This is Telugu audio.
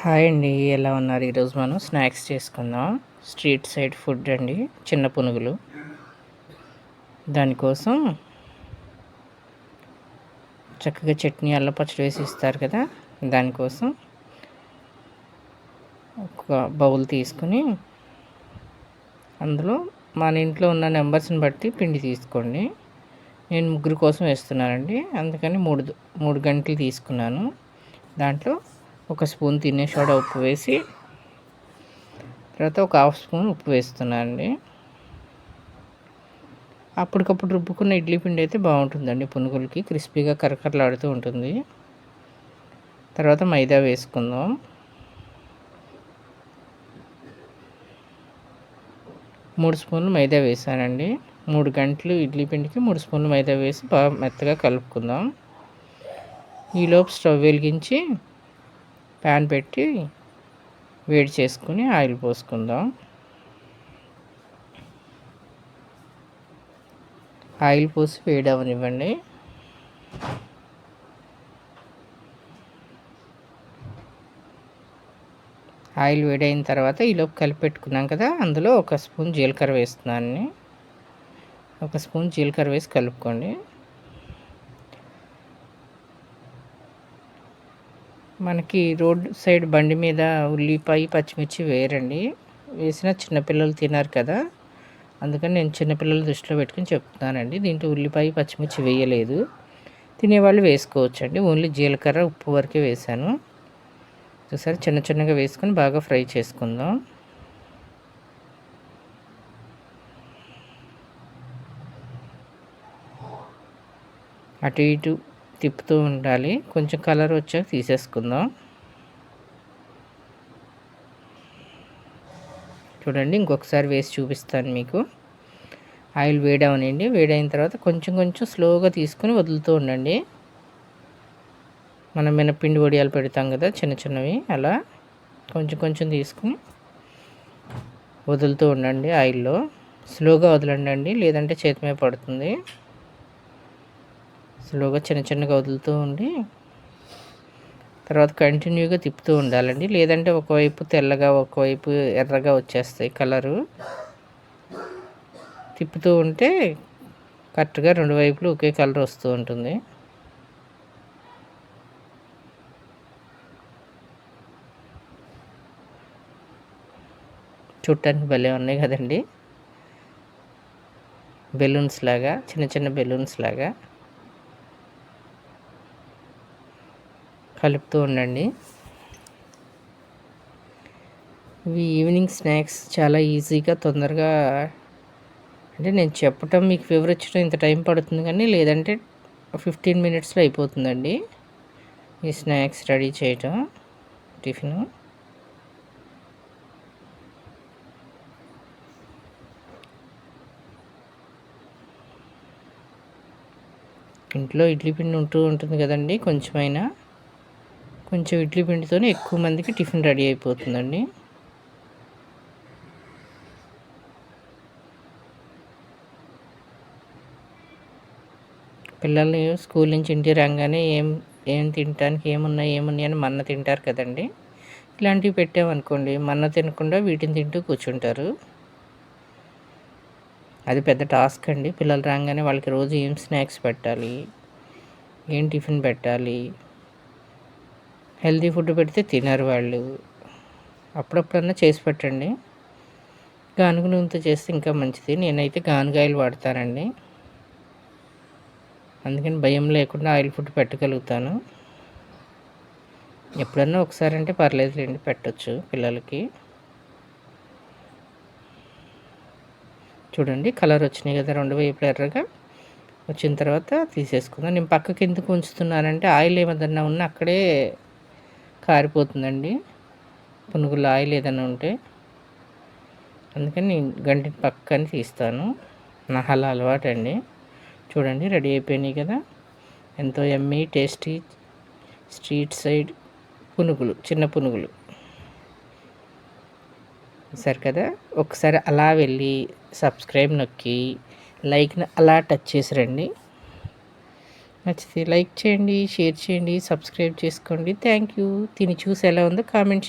హాయ్ అండి, ఎలా ఉన్నారు? ఈరోజు మనం స్నాక్స్ చేసుకుందాం. స్ట్రీట్ సైడ్ ఫుడ్ అండి, చిన్న పునుగులు. దానికోసం చక్కగా చట్నీ అల్లం పచ్చడి వేసి ఇస్తారు కదా, దానికోసం ఒక బౌల్ తీసుకుని అందులో మన ఇంట్లో ఉన్న నెంబర్స్ని బట్టి పిండి తీసుకోండి. నేను ముగ్గురు కోసం వేస్తున్నానండి, అందుకని మూడు గంటలు తీసుకున్నాను. దాంట్లో ఒక స్పూన్ తినే సోడా ఉప్పు వేసి, తర్వాత ఒక హాఫ్ స్పూన్ ఉప్పు వేస్తున్నానండి. అప్పటికప్పుడు రుబ్బుకున్న ఇడ్లీ పిండి అయితే బాగుంటుందండి, పునుగులకి క్రిస్పీగా కరకరలాడుతూ ఉంటుంది. తర్వాత మైదా వేసుకుందాం. మూడు స్పూన్లు మైదా వేసానండి. 3 గంటలు ఇడ్లీ పిండికి 3 స్పూన్లు మైదా వేసి బాగా మెత్తగా కలుపుకుందాం. ఈలోపు స్టవ్ వెలిగించి ప్యాన్ పెట్టి వేడి చేసుకుని ఆయిల్ పోసుకుందాం. ఆయిల్ పోసి వేడి అవనివ్వండి. ఆయిల్ వేడైన తర్వాత ఈలోపు కలిపి పెట్టుకున్నాం కదా, అందులో ఒక స్పూన్ జీలకర్ర వేస్తున్నాను. ఒక స్పూన్ జీలకర్ర వేసి కలుపుకోండి. మనకి రోడ్ సైడ్ బండి మీద ఉల్లిపాయ పచ్చిమిర్చి వేయరండి, వేసినా చిన్నపిల్లలు తిన్నారు కదా, అందుకని నేను చిన్నపిల్లలు దృష్టిలో పెట్టుకుని చెప్తున్నానండి. దీంట్లో ఉల్లిపాయ పచ్చిమిర్చి వేయలేదు, తినేవాళ్ళు వేసుకోవచ్చండి. ఓన్లీ జీలకర్ర ఉప్పు వరకే వేసాను. చూసారి చిన్న చిన్నగా వేసుకొని బాగా ఫ్రై చేసుకుందాం. అటు ఇటు తిప్పుతూ ఉండాలి, కొంచెం కలర్ వచ్చాక తీసేసుకుందాం. చూడండి, ఇంకొకసారి వేసి చూపిస్తాను మీకు. ఆయిల్ వేడవనండి. వేడైన తర్వాత కొంచెం కొంచెం స్లోగా తీసుకుని వదులుతూ ఉండండి. మనం మినప్పిండి వడియాలు పెడతాం కదా చిన్న చిన్నవి, అలా కొంచెం కొంచెం తీసుకుని వదులుతూ ఉండండి ఆయిల్లో. స్లోగా వదలండి, లేదంటే చేతి మీద పడుతుంది. స్లోగా చిన్న చిన్నగా వదులుతూ ఉండి తర్వాత కంటిన్యూగా తిప్పుతూ ఉండాలండి, లేదంటే ఒకవైపు తెల్లగా ఒకవైపు ఎర్రగా వచ్చేస్తాయి కలరు. తిప్పుతూ ఉంటే కరెక్ట్గా రెండు వైపులు ఒకే కలర్ వస్తూ ఉంటుంది. చూడటానికి భలే ఉన్నాయి కదండి, బెలూన్స్ లాగా, చిన్న చిన్న బెలూన్స్ లాగా. కలుపుతూ ఉండండి. ఇవి ఈవినింగ్ స్నాక్స్, చాలా ఈజీగా తొందరగా, అంటే నేను చెప్పటం మీకు వివరించడం ఇంత టైం పడుతుంది, కానీ లేదంటే 15 మినిట్స్లో అయిపోతుందండి ఈ స్నాక్స్ రెడీ చేయటం. టిఫిను ఇంట్లో ఇడ్లీ పిండి ఉంటుంది కదండి, కొంచెమైనా కొంచెం ఇడ్లీ పిండితోనే ఎక్కువ మందికి టిఫిన్ రెడీ అయిపోతుందండి. పిల్లల్ని స్కూల్ నుంచి ఇంటికి రాగానే ఏం తినటానికి ఏమున్నాయి అని మన్న తింటారు కదండి. ఇలాంటివి పెట్టామనుకోండి, మన్న తినకుండా వీటిని తింటూ కూర్చుంటారు. అది పెద్ద టాస్క్ అండి. పిల్లలు రాగానే వాళ్ళకి రోజు ఏం స్నాక్స్ పెట్టాలి, ఏం టిఫిన్ పెట్టాలి, హెల్తీ ఫుడ్ పెడితే తినరు వాళ్ళు. అప్పుడప్పుడన్నా చేసి పెట్టండి. గానుగ నూనెతో చేస్తే ఇంకా మంచిది. నేనైతే గానుగాయలు వాడతానండి, అందుకని భయం లేకుండా ఆయిల్ ఫుడ్ పెట్టగలుగుతాను. ఎప్పుడన్నా ఒకసారి అంటే పర్లేదులేండి, పెట్టచ్చు పిల్లలకి. చూడండి, కలర్ వచ్చినాయి కదా, రెండు వైపులు ఎర్రగా వచ్చిన తర్వాత తీసేసుకుందాం. నేను పక్కకి ఎందుకు ఉంచుతున్నానంటే ఆయిల్ ఏమన్నా ఉన్నా అక్కడే కారిపోతుందండి, పునుగులు ఆయిల్ ఏదైనా ఉంటే, అందుకని నేను గంటిని పక్కని తీస్తాను. నా అలా అలవాటు అండి. చూడండి, రెడీ అయిపోయినాయి కదా, ఎంతో యమ్మీ టేస్టీ స్ట్రీట్ సైడ్ పునుగులు, చిన్న పునుగులు. సరే కదా, ఒకసారి అలా వెళ్ళి సబ్స్క్రైబ్ నొక్కి లైక్ని అలా టచ్ చేసి రండి. నచ్చితే లైక్ చేయండి, షేర్ చేయండి, సబ్స్క్రైబ్ చేసుకోండి. Thank you. తిని చూసి ఎలా ఉందో కామెంట్